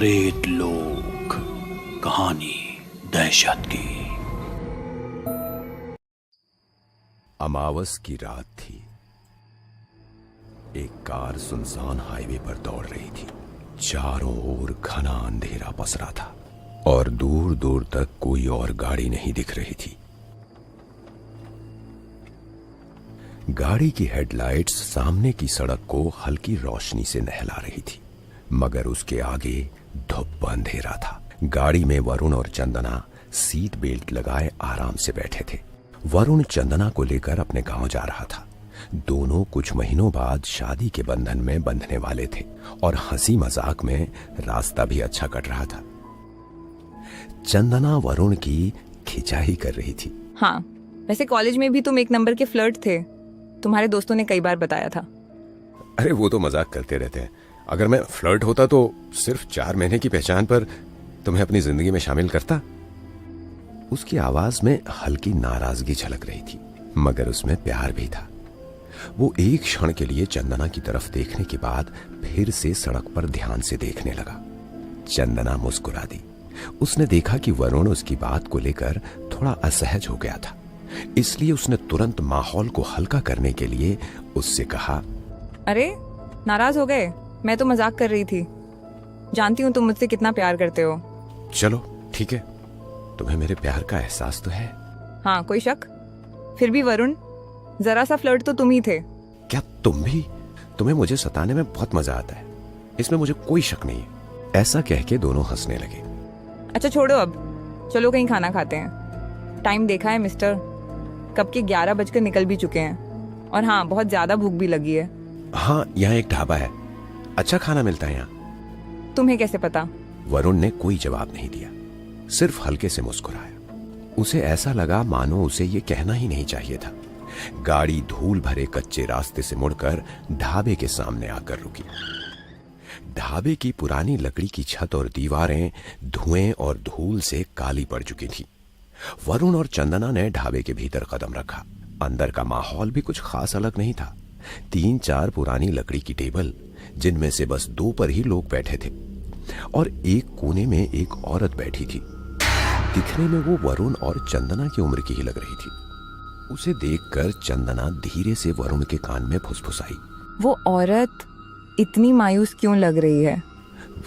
प्रेत लोक, कहानी दहशत की। अमावस की रात थी। एक कार सुनसान हाईवे पर दौड़ रही थी। चारों ओर घना अंधेरा पसरा था और दूर दूर तक कोई और गाड़ी नहीं दिख रही थी। गाड़ी की हेडलाइट्स सामने की सड़क को हल्की रोशनी से नहला रही थी, मगर उसके आगे धुप अंधेरा था। गाड़ी में वरुण और चंदना सीट बेल्ट लगाए आराम से बैठे थे। वरुण चंदना को लेकर अपने गांव जा रहा था। दोनों कुछ महीनों बाद शादी के बंधन में बंधने वाले थे और हंसी मजाक में रास्ता भी अच्छा कट रहा था। चंदना वरुण की खिंचाई कर रही थी। हाँ, वैसे कॉलेज में भी तुम एक नंबर के फ्लर्ट थे, तुम्हारे दोस्तों ने कई बार बताया था। अरे वो तो मजाक करते रहते हैं। अगर मैं फ्लर्ट होता तो सिर्फ 4 महीने की पहचान पर तुम्हें अपनी जिंदगी में शामिल करता। उसकी आवाज में हल्की नाराजगी झलक रही थी, मगर उसमें प्यार भी था। वो एक क्षण के लिए चंदना की तरफ देखने के बाद फिर से सड़क पर ध्यान से देखने लगा। चंदना मुस्कुरा दी। उसने देखा कि वरुण उसकी बात को लेकर थोड़ा असहज हो गया था, इसलिए उसने तुरंत माहौल को हल्का करने के लिए उससे कहा, अरे नाराज हो गए? मैं तो मजाक कर रही थी। जानती हूँ तुम मुझसे कितना प्यार करते हो। चलो ठीक है, तुम्हें मेरे प्यार का एहसास तो है। हाँ, कोई शक? फिर भी वरुण, जरा सा फ्लर्ट तो तुम ही थे। क्या तुम भी? तुम्हें मुझे सताने में बहुत मजा आता है, इसमें मुझे कोई शक नहीं है। ऐसा कह के दोनों हंसने लगे। अच्छा छोड़ो, अब चलो कहीं खाना खाते हैं। टाइम देखा है मिस्टर, कब के 11 बजकर निकल भी चुके हैं। और हाँ, बहुत ज्यादा भूख भी लगी है। हाँ, यहाँ एक ढाबा है, अच्छा खाना मिलता है यहाँ। तुम्हें कैसे पता? वरुण ने कोई जवाब नहीं दिया, सिर्फ हल्के से मुस्कुराया। उसे ऐसा लगा मानो उसे ये कहना ही नहीं चाहिए था। गाड़ी धूल भरे कच्चे रास्ते से मुड़कर ढाबे के सामने आकर रुकी। ढाबे की पुरानी लकड़ी की छत और दीवारें धुएं और धूल से काली पड़ चुकी थी। वरुण और चंदना ने ढाबे के भीतर कदम रखा। अंदर का माहौल भी कुछ खास अलग नहीं था। 3-4 पुरानी लकड़ी की टेबल, जिनमें से बस 2 पर ही लोग बैठे थे, और एक कोने में एक औरत बैठी थी। दिखने में वो वरुण और चंदना की उम्र की ही लग रही थी। उसे देखकर चंदना धीरे से वरुण के कान में फुसफुसाई, वो औरत इतनी मायूस क्यों लग रही है?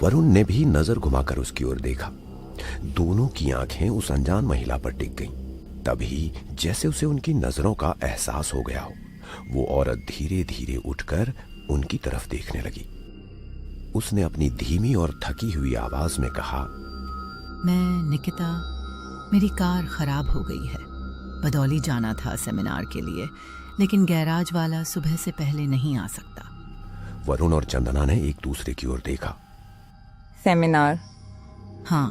वरुण ने भी नजर घुमाकर उसकी ओर देखा। दोनों की आंखें उस अनजान महिला पर टिक गईं। तभी जैसे उसे उनकी नजरों का एहसास हो गया हो, वो औरत धीरे धीरे उठकर उनकी तरफ देखने लगी। उसने अपनी धीमी और थकी हुई आवाज में कहा, मैं निकिता, मेरी कार खराब हो गई है। बदौली जाना था सेमिनार के लिए, लेकिन गैराज वाला सुबह से पहले नहीं आ सकता। वरुण और चंदना ने एक दूसरे की ओर देखा। सेमिनार? हाँ,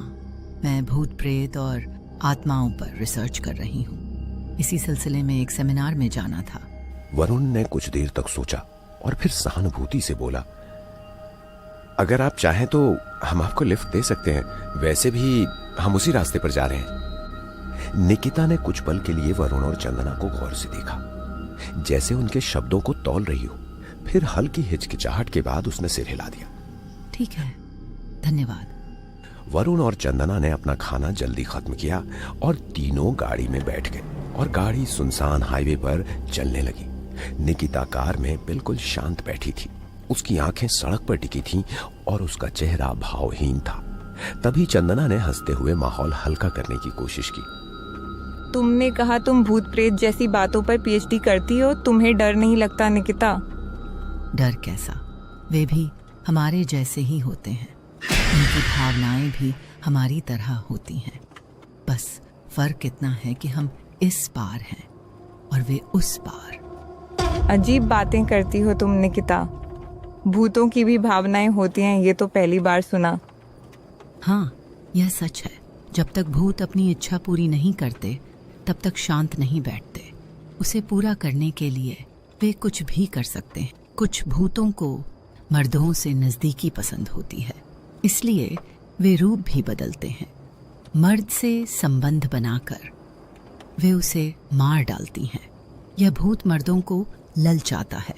मैं भूत प्रेत और आत्माओं पर रिसर्च कर रही हूँ। इसी सिलसिले में एक सेमिनार में जाना था। वरुण ने कुछ देर तक सोचा और फिर सहानुभूति से बोला, अगर आप चाहें तो हम आपको लिफ्ट दे सकते हैं, वैसे भी हम उसी रास्ते पर जा रहे हैं। निकिता ने कुछ पल के लिए वरुण और चंदना को गौर से देखा, जैसे उनके शब्दों को तौल रही हो। फिर हल्की हिचकिचाहट के बाद उसने सिर हिला दिया। ठीक है, धन्यवाद। वरुण और चंदना ने अपना खाना जल्दी खत्म किया और तीनों गाड़ी में बैठ गए और गाड़ी सुनसान हाईवे पर चलने लगी। निकिता कार में बिल्कुल शांत बैठी थी। उसकी आंखें सड़क पर टिकी थीं और उसका चेहरा भावहीन था। तभी चंदना ने हंसते हुए माहौल हल्का करने की कोशिश की। तुमने कहा तुम भूत प्रेत जैसी बातों पर पीएचडी करती हो, तुम्हें डर नहीं लगता निकिता? डर कैसा, वे भी हमारे जैसे ही होते हैं। उनकी भावनाएं भी हमारी तरह होती हैं। बस फर्क इतना है कि हम इस पार हैं और वे उस पार। अजीब बातें करती हो तुम निकिता। भूतों की भी भावनाएं होती हैं, ये तो पहली बार सुना। हाँ, यह सच है। जब तक भूत अपनी इच्छा पूरी नहीं करते, तब तक शांत नहीं बैठते। उसे पूरा करने के लिए वे कुछ भी कर सकते हैं। कुछ भूतों को मर्दों से नजदीकी पसंद होती है, इसलिए वे रूप भी बदलते हैं। मर्द से संबंध बनाकर वे उसे मार डालती हैं। यह भूत मर्दों को ललचाता है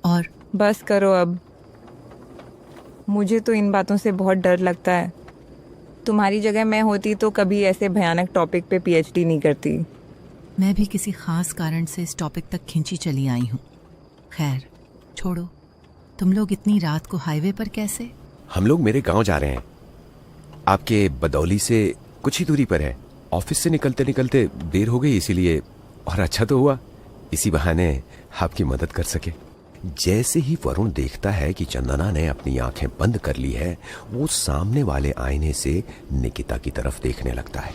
और बस करो अब। मुझे तो इन बातों से बहुत डर लगता है। तुम्हारी जगह मैं होती तो कभी ऐसे भयानक टॉपिक पे पीएचडी नहीं करती। मैं भी किसी खास कारण से इस टॉपिक तक खींची चली आई हूँ। खैर छोड़ो, तुम लोग इतनी रात को हाईवे पर कैसे? हम लोग मेरे गांव जा रहे हैं, आपके बदौली से कुछ ही दूरी पर है। ऑफिस से निकलते निकलते देर हो गई इसीलिए, और अच्छा तो हुआ इसी बहाने आपकी मदद कर सके। जैसे ही वरुण देखता है कि चंदना ने अपनी आंखें बंद कर ली है, वो सामने वाले आईने से निकिता की तरफ देखने लगता है।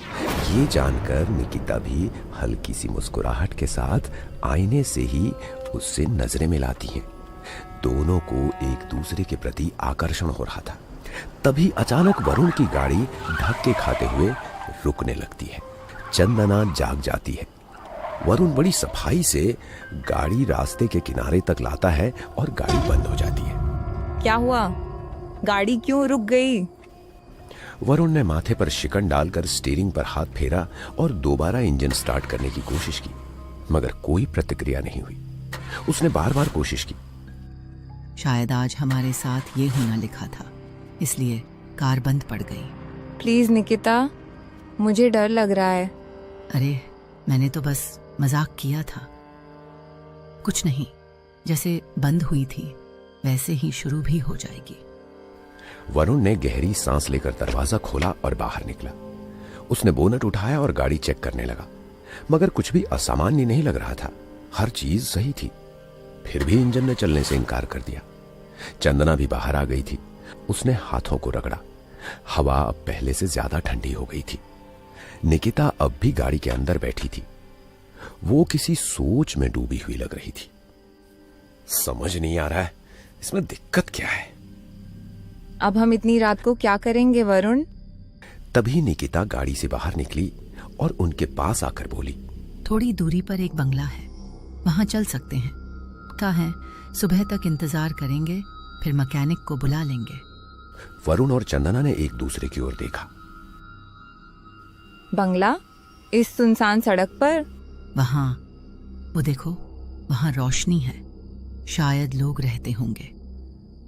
ये जानकर निकिता भी हल्की सी मुस्कुराहट के साथ आईने से ही उससे नजरें मिलाती हैं। दोनों को एक दूसरे के प्रति आकर्षण हो रहा था। तभी अचानक वरुण की गाड़ी धक्के खाते हुए रुकने लगती है। चंदना जाग जाती है। वरुण बड़ी सफाई से गाड़ी रास्ते के किनारे तक लाता है और गाड़ी बंद हो जाती है। क्या हुआ? गाड़ी क्यों रुक गई? वरुण ने माथे पर शिकन डालकर स्टीयरिंग पर हाथ फेरा और दोबारा इंजन स्टार्ट करने की कोशिश की, मगर कोई प्रतिक्रिया नहीं हुई। उसने बार बार कोशिश की। शायद आज हमारे साथ ये होना लिखा था, इसलिए कार बंद पड़ गई। प्लीज निकिता, मुझे डर लग रहा है। अरे मैंने तो बस मजाक किया था। कुछ नहीं, जैसे बंद हुई थी वैसे ही शुरू भी हो जाएगी। वरुण ने गहरी सांस लेकर दरवाजा खोला और बाहर निकला। उसने बोनट उठाया और गाड़ी चेक करने लगा, मगर कुछ भी असामान्य नहीं लग रहा था। हर चीज सही थी। फिर भी इंजन ने चलने से इनकार कर दिया। चंदना भी बाहर आ गई थी। उसने हाथों को रगड़ा। हवा अब पहले से ज्यादा ठंडी हो गई थी। निकिता अब भी गाड़ी के अंदर बैठी थी। वो किसी सोच में डूबी हुई लग रही थी। समझ नहीं आ रहा है इसमें दिक्कत क्या है। अब हम इतनी रात को क्या करेंगे वरुण? तभी निकिता गाड़ी से बाहर निकली और उनके पास आकर बोली, थोड़ी दूरी पर एक बंगला है, वहां चल सकते हैं। क्या है, सुबह तक इंतजार करेंगे, फिर मैकेनिक को बुला लेंगे। वरुण और चंदना ने एक दूसरे की ओर देखा। बंगला? इस सुनसान सड़क पर? वहां वो देखो, वहां रोशनी है, शायद लोग रहते होंगे।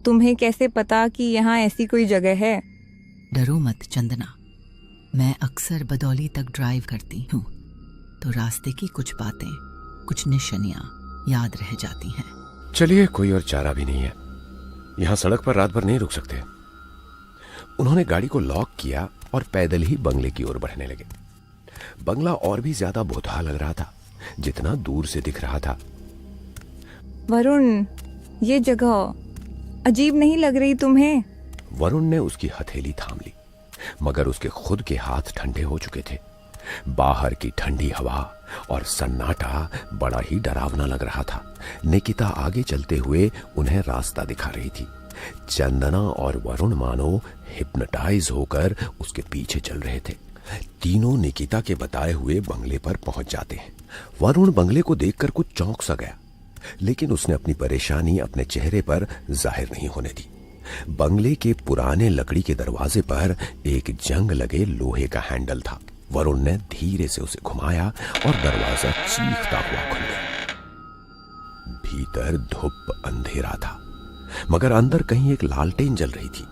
तुम्हें कैसे पता कि यहाँ ऐसी कोई जगह है? डरो मत चंदना, मैं अक्सर बदौली तक ड्राइव करती हूँ, तो रास्ते की कुछ बातें, कुछ निशानियां याद रह जाती हैं। चलिए, कोई और चारा भी नहीं है। यहां सड़क पर रात भर नहीं रुक सकते। उन्होंने गाड़ी को लॉक किया और पैदल ही बंगले की ओर बढ़ने लगे। बंगला और भी ज्यादा भोथा लग रहा था जितना दूर से दिख रहा था। वरुण, ये जगह अजीब नहीं लग रही तुम्हें? वरुण ने उसकी हथेली थाम ली, मगर उसके खुद के हाथ ठंडे हो चुके थे। बाहर की ठंडी हवा और सन्नाटा बड़ा ही डरावना लग रहा था। निकिता आगे चलते हुए उन्हें रास्ता दिखा रही थी। चंदना और वरुण मानो हिप्नोटाइज होकर उसके पीछे चल रहे थे। तीनों निकिता के बताए हुए बंगले पर पहुंच जाते हैं। वरुण बंगले को देखकर कुछ चौंक सा गया, लेकिन उसने अपनी परेशानी अपने चेहरे पर जाहिर नहीं होने दी। बंगले के पुराने लकड़ी के दरवाजे पर एक जंग लगे लोहे का हैंडल था। वरुण ने धीरे से उसे घुमाया और दरवाजा चीखता हुआ खुल गया। भीतर धूप अंधेरा था, मगर अंदर कहीं एक लालटेन जल रही थी,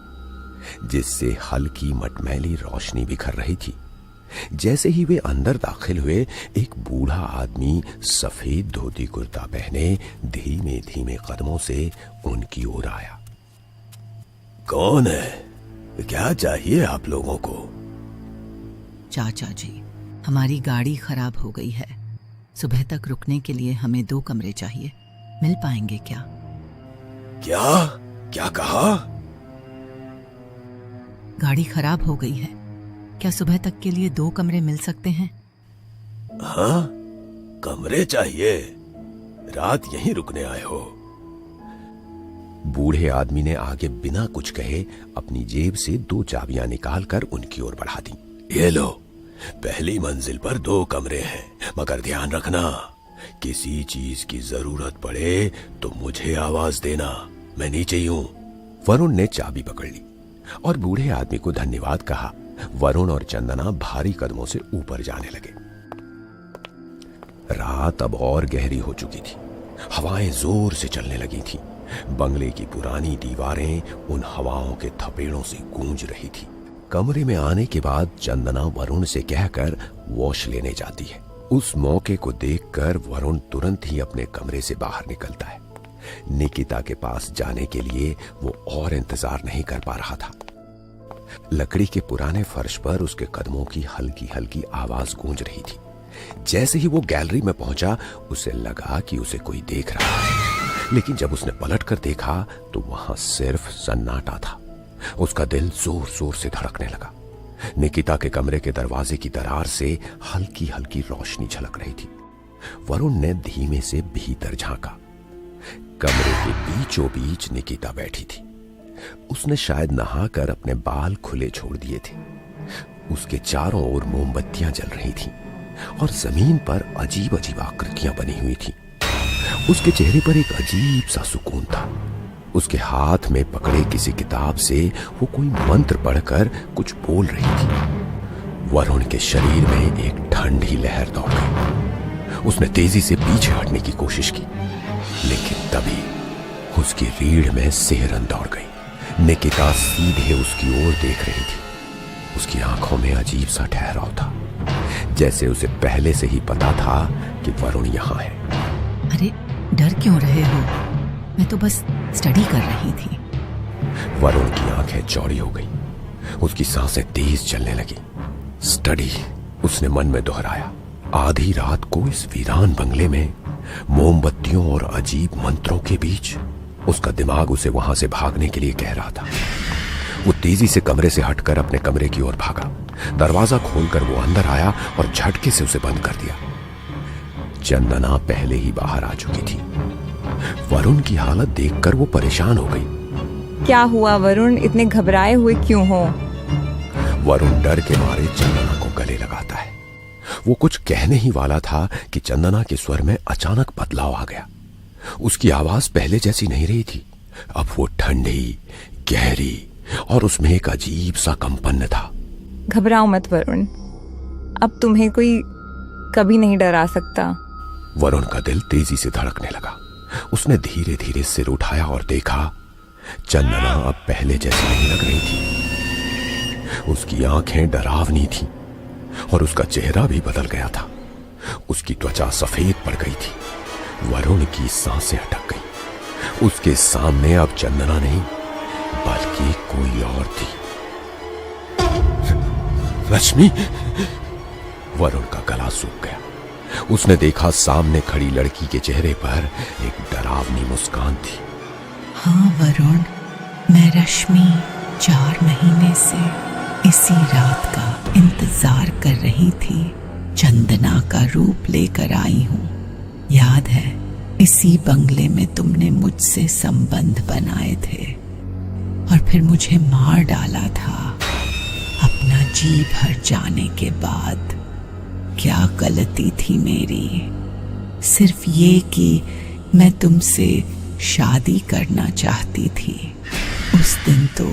जिससे हल्की मटमैली रोशनी बिखर रही थी। जैसे ही वे अंदर दाखिल हुए, एक बूढ़ा आदमी सफेद धोती कुर्ता पहने धीमे धीमे कदमों से उनकी ओर आया। कौन है? क्या चाहिए आप लोगों को? चाचा जी, हमारी गाड़ी खराब हो गई है। सुबह तक रुकने के लिए हमें 2 कमरे चाहिए, मिल पाएंगे क्या? क्या क्या कहा? गाड़ी खराब हो गई है, क्या सुबह तक के लिए 2 कमरे मिल सकते हैं? हाँ, कमरे चाहिए। रात यहीं रुकने आए हो? बूढ़े आदमी ने आगे बिना कुछ कहे अपनी जेब से 2 चाबियां निकालकर उनकी ओर बढ़ा दी। ये लो, पहली मंजिल पर 2 कमरे हैं, मगर ध्यान रखना, किसी चीज की जरूरत पड़े तो मुझे आवाज देना, मैं नीचे ही हूं। वरुण ने चाबी पकड़ ली और बूढ़े आदमी को धन्यवाद कहा। वरुण और चंदना भारी कदमों से ऊपर जाने लगे। रात अब और गहरी हो चुकी थी। हवाएं जोर से चलने लगी थी। बंगले की पुरानी दीवारें उन हवाओं के थपेड़ों से गूंज रही थी। कमरे में आने के बाद चंदना वरुण से कहकर वॉश लेने जाती है। उस मौके को देखकर वरुण तुरंत ही अपने कमरे से बाहर निकलता है। निकिता के पास जाने के लिए वो और इंतजार नहीं कर पा रहा था। लकड़ी के पुराने फर्श पर उसके कदमों की हल्की हल्की आवाज गूंज रही थी। जैसे ही वो गैलरी में पहुंचा, उसे लगा कि उसे कोई देख रहा है, लेकिन जब उसने पलट कर देखा तो वहां सिर्फ सन्नाटा था। उसका दिल जोर जोर से धड़कने लगा। निकिता के कमरे के दरवाजे की दरार से हल्की हल्की रोशनी झलक रही थी। वरुण ने धीमे से भीतर झांका। कमरे के बीचों बीच निकिता बैठी थी। उसने शायद नहाकर अपने बाल खुले छोड़ दिए थे। उसके चारों ओर मोमबत्तियां जल रही थीं और जमीन पर अजीब अजीब आकृतियां बनी हुई थीं। उसके चेहरे पर एक अजीब सा सुकून था। उसके हाथ में पकड़े किसी किताब से वो कोई मंत्र पढ़कर कुछ बोल रही थी। वरुण के शरीर में एक ठंडी लहर दौड़ गई। उसने तेजी से पीछे हटने की कोशिश की, लेकिन तभी उसकी रीढ़ में सिहरन दौड़ गई। निकिता सीधे उसकी ओर देख रही थी। उसकी आंखों में अजीब सा ठहराव था, जैसे उसे पहले से ही पता था कि वरुण यहाँ है। अरे डर क्यों रहे हो? मैं तो बस स्टडी कर रही थी। वरुण की आंखें चौड़ी हो गई। उसकी सांसें तेज चलने लगी। स्टडी, उसने मन में दोहराया। आधी रात को इस वीरान बंगले में मोमबत्तियों और अजीब मंत्रों के बीच उसका दिमाग उसे वहां से भागने के लिए कह रहा था। वो तेजी से कमरे से हटकर अपने कमरे की ओर भागा। दरवाजा खोलकर वो अंदर आया और झटके से उसे बंद कर दिया। चंदना पहले ही बाहर आ चुकी थी। वरुण की हालत देखकर वो परेशान हो गई। क्या हुआ वरुण, इतने घबराए हुए क्यों हो? वरुण डर के मारे चंदना को गले लगाता है। वो कुछ कहने ही वाला था कि चंदना के स्वर में अचानक बदलाव आ गया। उसकी आवाज पहले जैसी नहीं रही थी। अब वो ठंडी, गहरी और उसमें एक अजीब सा कंपन था। घबराओ मत वरुण, अब तुम्हें कोई कभी नहीं डरा सकता। वरुण का दिल तेजी से धड़कने लगा। उसने धीरे धीरे सिर उठाया और देखा, चंदना अब पहले जैसी नहीं लग रही थी। उसकी आंखें डरावनी थीं और उसका चेहरा भी बदल गया था। उसकी त्वचा सफेद पड़ गई थी। वरुण की सांसें अटक गई। उसके सामने अब चंदना नहीं बल्कि कोई और थी। रश्मि! वरुण का गला सूख गया। उसने देखा सामने खड़ी लड़की के चेहरे पर एक डरावनी मुस्कान थी। हाँ वरुण, मैं रश्मि 4 महीने से इसी रात का इंतजार कर रही थी। चंदना का रूप लेकर आई हूँ। याद है, इसी बंगले में तुमने मुझसे संबंध बनाए थे और फिर मुझे मार डाला था। अपना जी भर जाने के बाद क्या गलती थी मेरी? सिर्फ ये कि मैं तुमसे शादी करना चाहती थी। उस दिन तो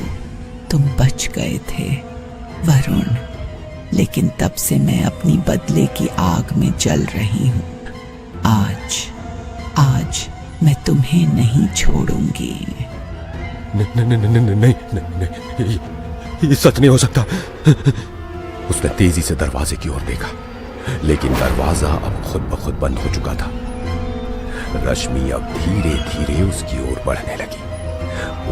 तुम बच गए थे वरुण, लेकिन तब से मैं अपनी बदले की आग में जल रही हूँ। आज मैं तुम्हें नहीं छोड़ूंगी। नहीं, ये सच नहीं हो सकता। उसने तेजी से दरवाजे की ओर देखा, लेकिन दरवाजा अब खुद ब खुद बंद हो चुका था। रश्मि अब धीरे धीरे उसकी ओर बढ़ने लगी।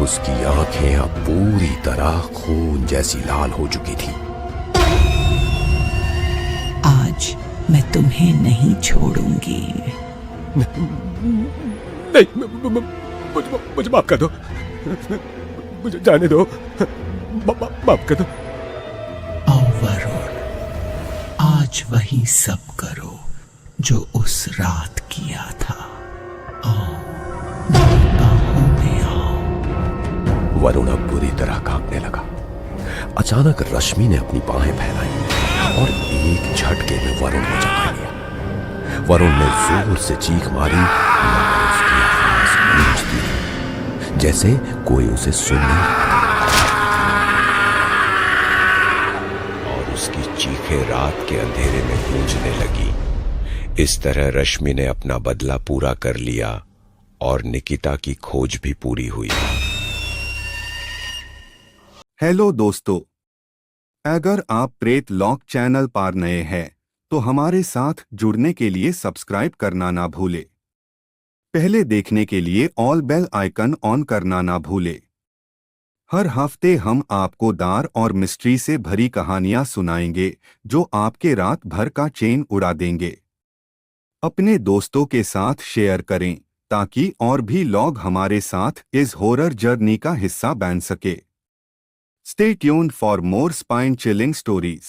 उसकी आंखें अब पूरी तरह खून जैसी लाल हो चुकी थी। आज मैं तुम्हें नहीं छोड़ूंगी। नहीं, मुझे माफ कर दो। मुझे जाने दो। माफ कर दो। आओ वरुण, आज वही सब करो जो उस रात किया था। आओ, मेरी बाहों में आओ। वरुण अब बुरी तरह कांपने लगा। अचानक रश्मि ने अपनी बाहें फैलाई और एक झटके में वरुण को जमा लिया। वरुण ने जोर से चीख मारी, मगर उसकी आवाज गूंजती थी, जैसे कोई उसे सुन नहीं रहा था। और उसकी चीखें रात के अंधेरे में गूंजने लगी। इस तरह रश्मि ने अपना बदला पूरा कर लिया और निकिता की खोज भी पूरी हुई। हेलो दोस्तों, अगर आप प्रेत लॉक चैनल पर नए हैं तो हमारे साथ जुड़ने के लिए सब्सक्राइब करना ना भूले। पहले देखने के लिए ऑल बेल आइकन ऑन करना ना भूले। हर हफ्ते हम आपको दार और मिस्ट्री से भरी कहानियां सुनाएंगे जो आपके रात भर का चैन उड़ा देंगे। अपने दोस्तों के साथ शेयर करें ताकि और भी लोग हमारे साथ इस हॉरर जर्नी का हिस्सा बन सके। Stay tuned for more spine-chilling stories.